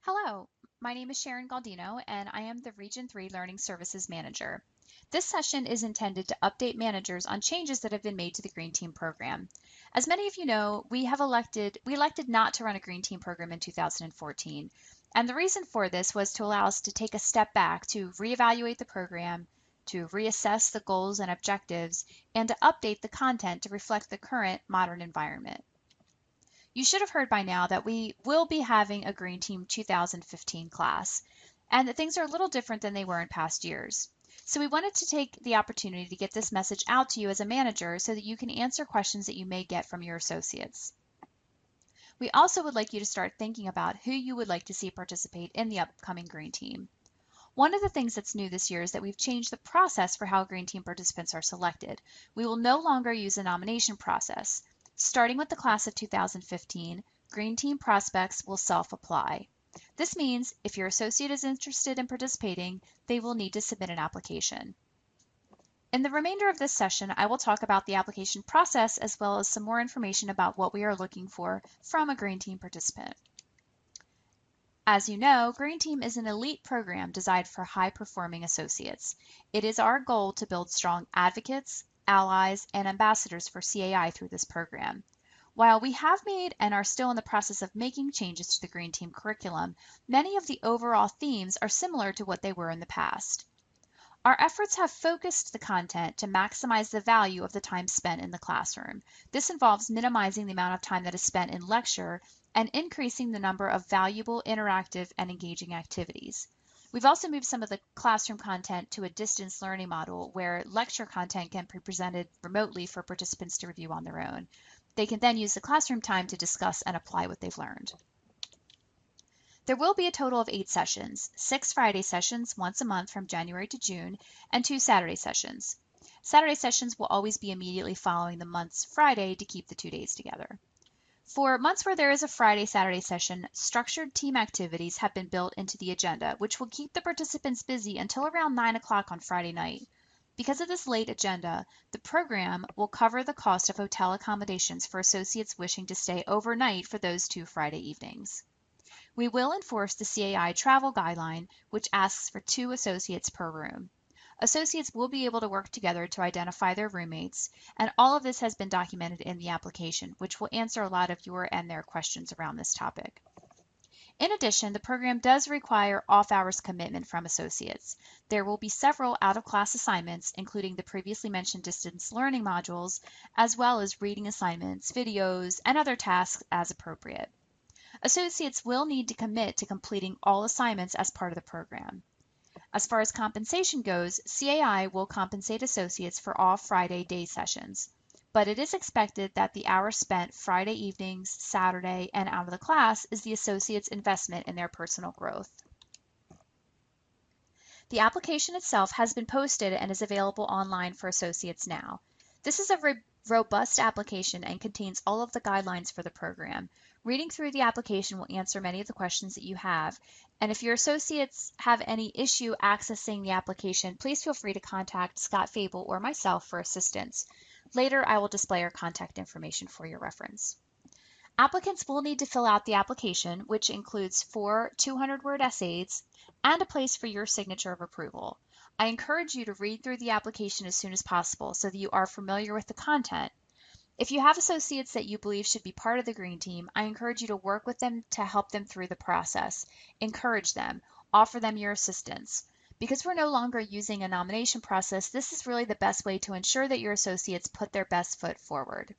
Hello, my name is Sharon Galdino, and I am the Region 3 Learning Services Manager. This session is intended to update managers on changes that have been made to the Green Team program. As many of you know, we elected not to run a Green Team program in 2014, and the reason for this was to allow us to take a step back to reevaluate the program, to reassess the goals and objectives, and to update the content to reflect the current modern environment. You should have heard by now that we will be having a Green Team 2015 class, and that things are a little different than they were in past years. So we wanted to take the opportunity to get this message out to you as a manager so that you can answer questions that you may get from your associates. We also would like you to start thinking about who you would like to see participate in the upcoming Green Team. One of the things that's new this year is that we've changed the process for how Green Team participants are selected. We will no longer use a nomination process. Starting with the class of 2015, Green Team prospects will self-apply. This means if your associate is interested in participating, they will need to submit an application. In the remainder of this session, I will talk about the application process as well as some more information about what we are looking for from a Green Team participant. As you know, Green Team is an elite program designed for high-performing associates. It is our goal to build strong advocates, allies, and ambassadors for CAI through this program. While we have made and are still in the process of making changes to the Green Team curriculum, many of the overall themes are similar to what they were in the past. Our efforts have focused the content to maximize the value of the time spent in the classroom. This involves minimizing the amount of time that is spent in lecture and increasing the number of valuable, interactive, and engaging activities. We've also moved some of the classroom content to a distance learning model where lecture content can be presented remotely for participants to review on their own. They can then use the classroom time to discuss and apply what they've learned. There will be a total of 8 sessions, 6 Friday sessions once a month from January to June, and 2 Saturday sessions. Saturday sessions will always be immediately following the month's Friday to keep the 2 days together. For months where there is a Friday-Saturday session, structured team activities have been built into the agenda, which will keep the participants busy until around 9 o'clock on Friday night. Because of this late agenda, the program will cover the cost of hotel accommodations for associates wishing to stay overnight for those 2 Friday evenings. We will enforce the CAI travel guideline, which asks for 2 associates per room. Associates will be able to work together to identify their roommates, and all of this has been documented in the application, which will answer a lot of your and their questions around this topic. In addition, the program does require off-hours commitment from associates. There will be several out-of-class assignments, including the previously mentioned distance learning modules, as well as reading assignments, videos, and other tasks as appropriate. Associates will need to commit to completing all assignments as part of the program. As far as compensation goes, CAI will compensate associates for all Friday day sessions, but it is expected that the hours spent Friday evenings, Saturday, and out of the class is the associates' investment in their personal growth. The application itself has been posted and is available online for associates now. This is a robust application and contains all of the guidelines for the program. Reading through the application will answer many of the questions that you have, and if your associates have any issue accessing the application, please feel free to contact Scott Fable or myself for assistance. Later, I will display our contact information for your reference. Applicants will need to fill out the application, which includes 4 200-word essays and a place for your signature of approval. I encourage you to read through the application as soon as possible so that you are familiar with the content. If you have associates that you believe should be part of the Green Team, I encourage you to work with them to help them through the process. Encourage them, offer them your assistance. Because we're no longer using a nomination process, this is really the best way to ensure that your associates put their best foot forward.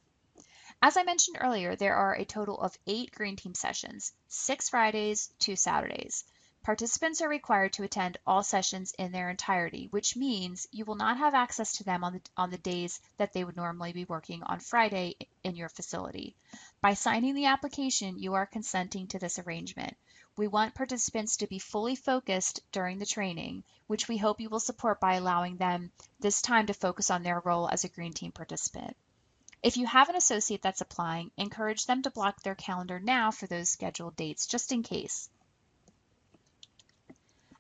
As I mentioned earlier, there are a total of 8 Green Team sessions, 6 Fridays, 2 Saturdays. Participants are required to attend all sessions in their entirety, which means you will not have access to them on the days that they would normally be working on Friday in your facility. By signing the application, you are consenting to this arrangement. We want participants to be fully focused during the training, which we hope you will support by allowing them this time to focus on their role as a Green Team participant. If you have an associate that's applying, encourage them to block their calendar now for those scheduled dates, just in case.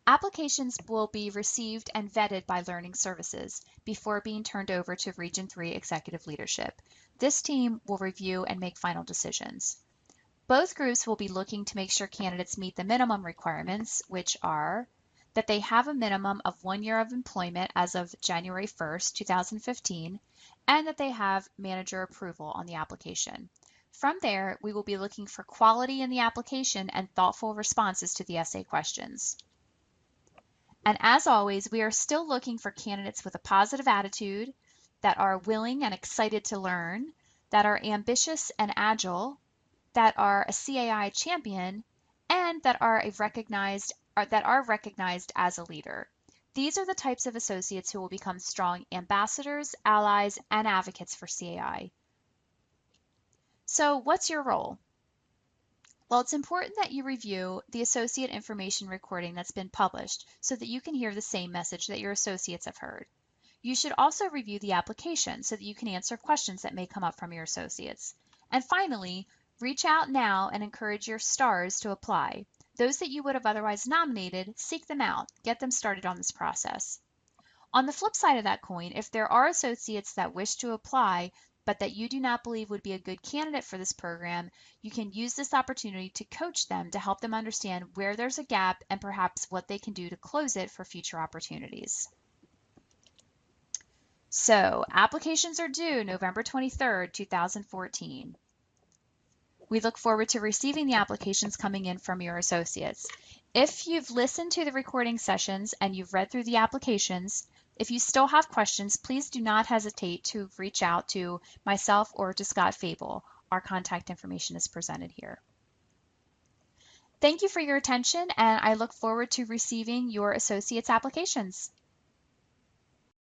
Applications will be received and vetted by Learning Services before being turned over to Region 3 Executive Leadership. This team will review and make final decisions. Both groups will be looking to make sure candidates meet the minimum requirements, which are that they have a minimum of 1 year of employment as of January 1st, 2015, and that they have manager approval on the application. From there, we will be looking for quality in the application and thoughtful responses to the essay questions. And as always, we are still looking for candidates with a positive attitude, that are willing and excited to learn, that are ambitious and agile, that are a CAI champion, and that are recognized as a leader. These are the types of associates who will become strong ambassadors, allies, and advocates for CAI. So what's your role? Well, it's important that you review the associate information recording that's been published so that you can hear the same message that your associates have heard. You should also review the application so that you can answer questions that may come up from your associates. And finally, reach out now and encourage your stars to apply. Those that you would have otherwise nominated, seek them out, get them started on this process. On the flip side of that coin, if there are associates that wish to apply, but that you do not believe would be a good candidate for this program, you can use this opportunity to coach them to help them understand where there's a gap and perhaps what they can do to close it for future opportunities. So, applications are due November 23rd, 2014. We look forward to receiving the applications coming in from your associates. If you've listened to the recording sessions and you've read through the applications, if you still have questions, please do not hesitate to reach out to myself or to Scott Fable. Our contact information is presented here. Thank you for your attention, and I look forward to receiving your associates' applications.